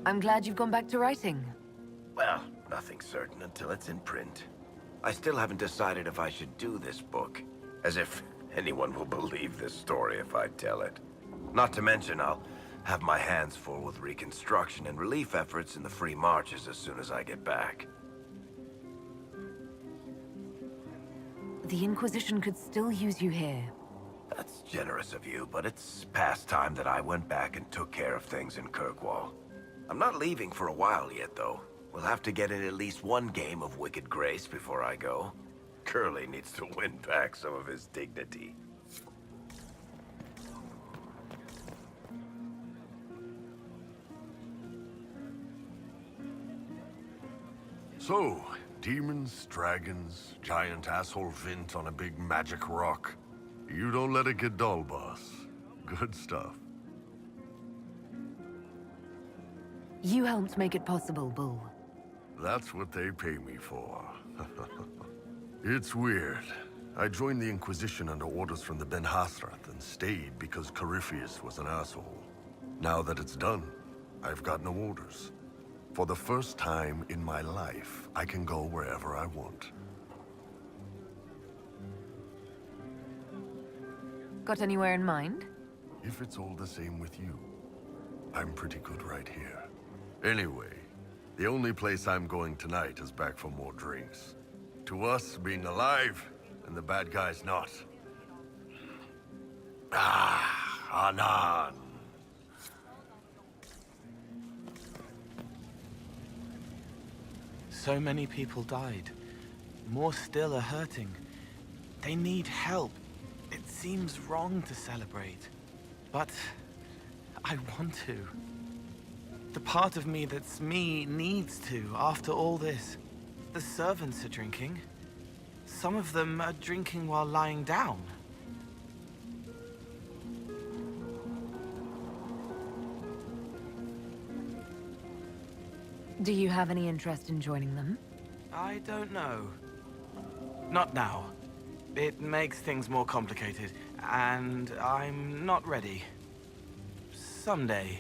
I'm glad you've gone back to writing. Well, nothing's certain until it's in print. I still haven't decided if I should do this book. As if anyone will believe this story if I tell it. Not to mention, I'll have my hands full with reconstruction and relief efforts in the Free Marches as soon as I get back. The Inquisition could still use you here. That's generous of you, but it's past time that I went back and took care of things in Kirkwall. I'm not leaving for a while yet, though. We'll have to get in at least one game of Wicked Grace before I go. Curly needs to win back some of his dignity. So, demons, dragons, giant asshole Vint on a big magic rock. You don't let it get dull, boss. Good stuff. You helped make it possible, Bull. That's what they pay me for. It's weird. I joined the Inquisition under orders from the Ben Hasrath and stayed because Corypheus was an asshole. Now that it's done, I've got no orders. For the first time in my life, I can go wherever I want. Got anywhere in mind? If it's all the same with you, I'm pretty good right here. Anyway, the only place I'm going tonight is back for more drinks. To us, being alive, and the bad guys not. Ah, Anan. So many people died. More still are hurting. They need help. It seems wrong to celebrate. But I want to. The part of me that's me needs to, after all this. The servants are drinking. Some of them are drinking while lying down. Do you have any interest in joining them? I don't know. Not now. It makes things more complicated, and I'm not ready. Someday.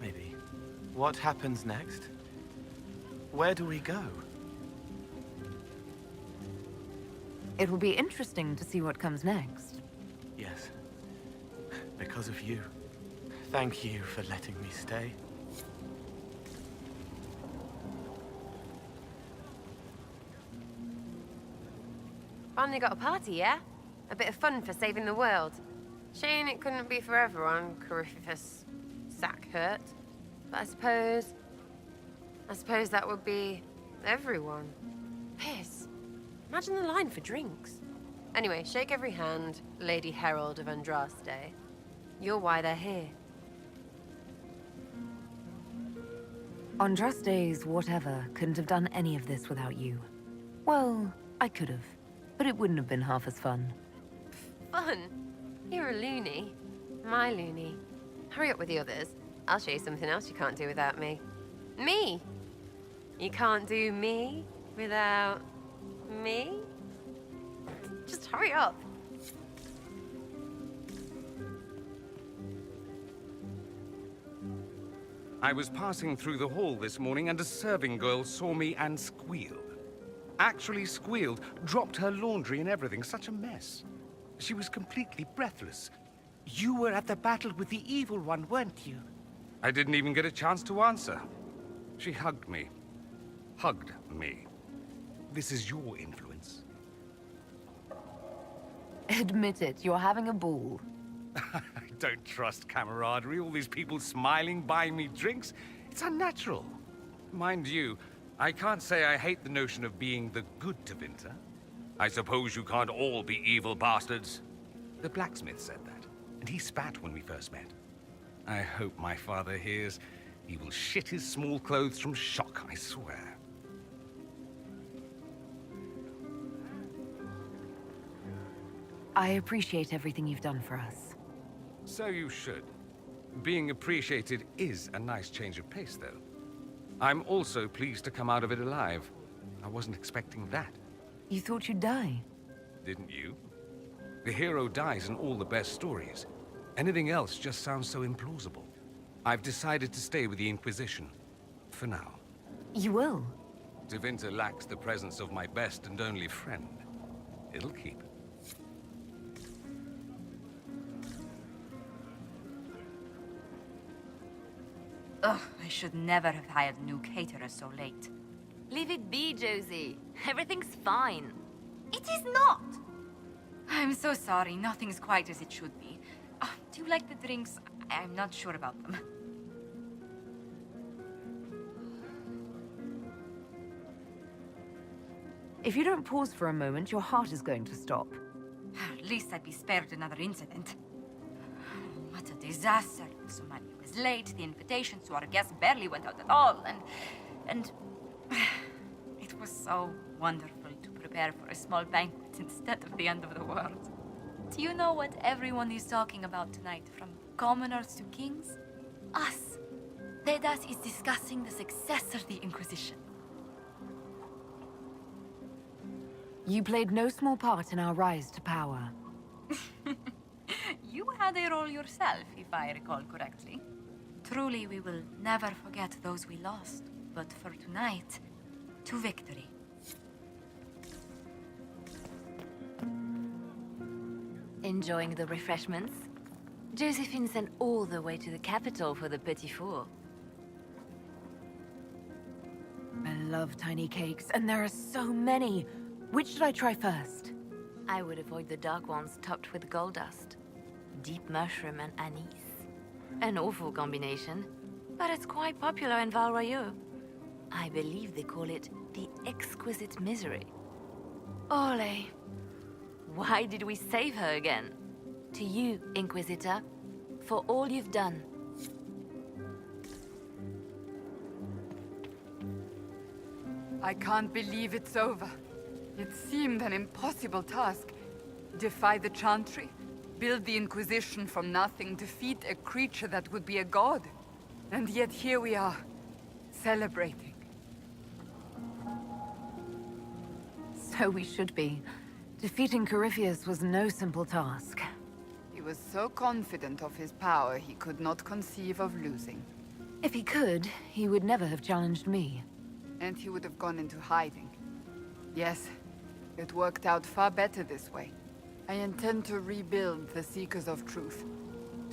Maybe. What happens next? Where do we go? It will be interesting to see what comes next. Yes. Because of you. Thank you for letting me stay. Finally got a party, yeah? A bit of fun for saving the world. Shame it couldn't be for everyone, Corypheus sack hurt. But I suppose that would be everyone. Piss. Imagine the line for drinks. Anyway, shake every hand, Lady Herald of Andraste. You're why they're here. Andraste's whatever couldn't have done any of this without you. Well, I could have, but it wouldn't have been half as fun. Fun? You're a loony. My loony. Hurry up with the others. I'll show you something else you can't do without me. Me! You can't do me without me? Just hurry up. I was passing through the hall this morning and a serving girl saw me and squealed. Actually squealed, dropped her laundry and everything, such a mess. She was completely breathless. You were at the battle with the evil one, weren't you? I didn't even get a chance to answer. She hugged me. Hugged me. This is your influence. Admit it, you're having a ball. I don't trust camaraderie, all these people smiling, buying me drinks. It's unnatural. Mind you, I can't say I hate the notion of being the good Tevinter. I suppose you can't all be evil bastards. The blacksmith said that, and he spat when we first met. I hope my father hears. He will shit his small clothes from shock, I swear. I appreciate everything you've done for us. So you should. Being appreciated is a nice change of pace, though. I'm also pleased to come out of it alive. I wasn't expecting that. You thought you'd die? Didn't you? The hero dies in all the best stories. Anything else just sounds so implausible. I've decided to stay with the Inquisition. For now. You will? Tevinter lacks the presence of my best and only friend. It'll keep. Ugh, I should never have hired new caterers so late. Leave it be, Josie. Everything's fine. It is not! I'm so sorry, nothing's quite as it should be. Do you like the drinks? I'm not sure about them. If you don't pause for a moment, your heart is going to stop. At least I'd be spared another incident. What a disaster. Somebody was late, the invitations to our guests barely went out at all, and... It was so wonderful to prepare for a small banquet instead of the end of the world. Do you know what everyone is talking about tonight, from commoners to kings? Us. Dedas is discussing the success of the Inquisition. You played no small part in our rise to power. You had a role yourself, if I recall correctly. Truly, we will never forget those we lost. But for tonight, to victory. Enjoying the refreshments? Josephine sent all the way to the capital for the petit four. I love tiny cakes, and there are so many. Which should I try first? I would avoid the dark ones topped with gold dust. Deep mushroom and anise. An awful combination, but it's quite popular in Val Royeaux. I believe they call it the exquisite misery. Ole! Why did we save her again? To you, Inquisitor, for all you've done. I can't believe it's over. It seemed an impossible task. Defy the Chantry, build the Inquisition from nothing, defeat a creature that would be a god. And yet here we are, celebrating. So we should be. Defeating Corypheus was no simple task. He was so confident of his power, he could not conceive of losing. If he could, he would never have challenged me. And he would have gone into hiding. Yes, it worked out far better this way. I intend to rebuild the Seekers of Truth,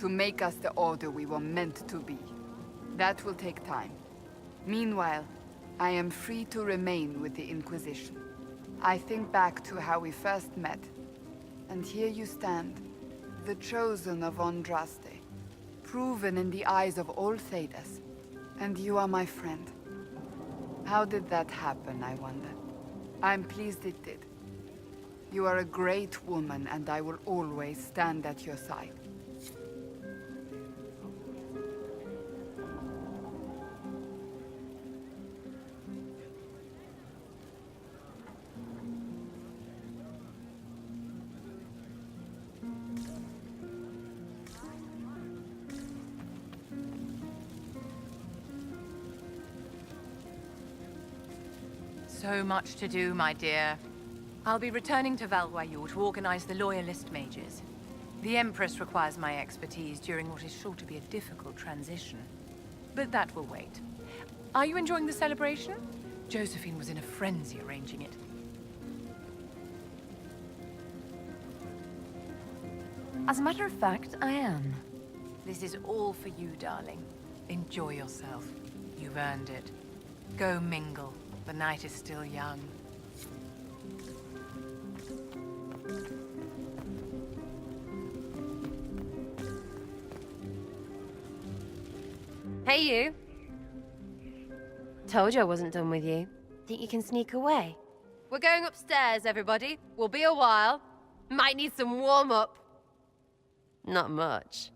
to make us the Order we were meant to be. That will take time. Meanwhile, I am free to remain with the Inquisition. I think back to how we first met, and here you stand, the chosen of Andraste, proven in the eyes of all Thedas, and you are my friend. How did that happen, I wonder? I'm pleased it did. You are a great woman, and I will always stand at your side. So much to do, my dear. I'll be returning to Val Royeaux to organize the Loyalist mages. The Empress requires my expertise during what is sure to be a difficult transition. But that will wait. Are you enjoying the celebration? Josephine was in a frenzy arranging it. As a matter of fact, I am. This is all for you, darling. Enjoy yourself. You've earned it. Go mingle. The night is still young. Hey, you. Told you I wasn't done with you. Think you can sneak away? We're going upstairs, everybody. We'll be a while. Might need some warm-up. Not much.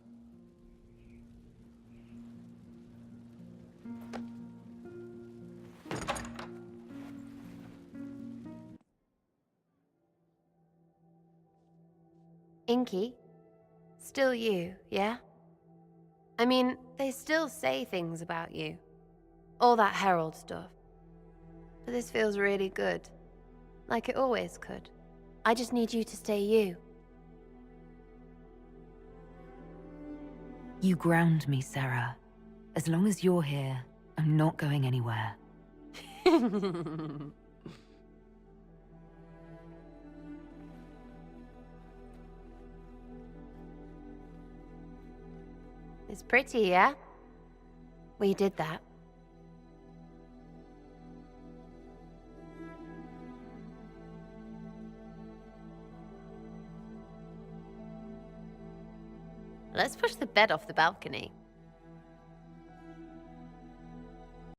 Inky? Still you, yeah? I mean, they still say things about you. All that Herald stuff. But this feels really good. Like it always could. I just need you to stay you. You ground me, Sarah. As long as you're here, I'm not going anywhere. It's pretty, yeah? We did that. Let's push the bed off the balcony.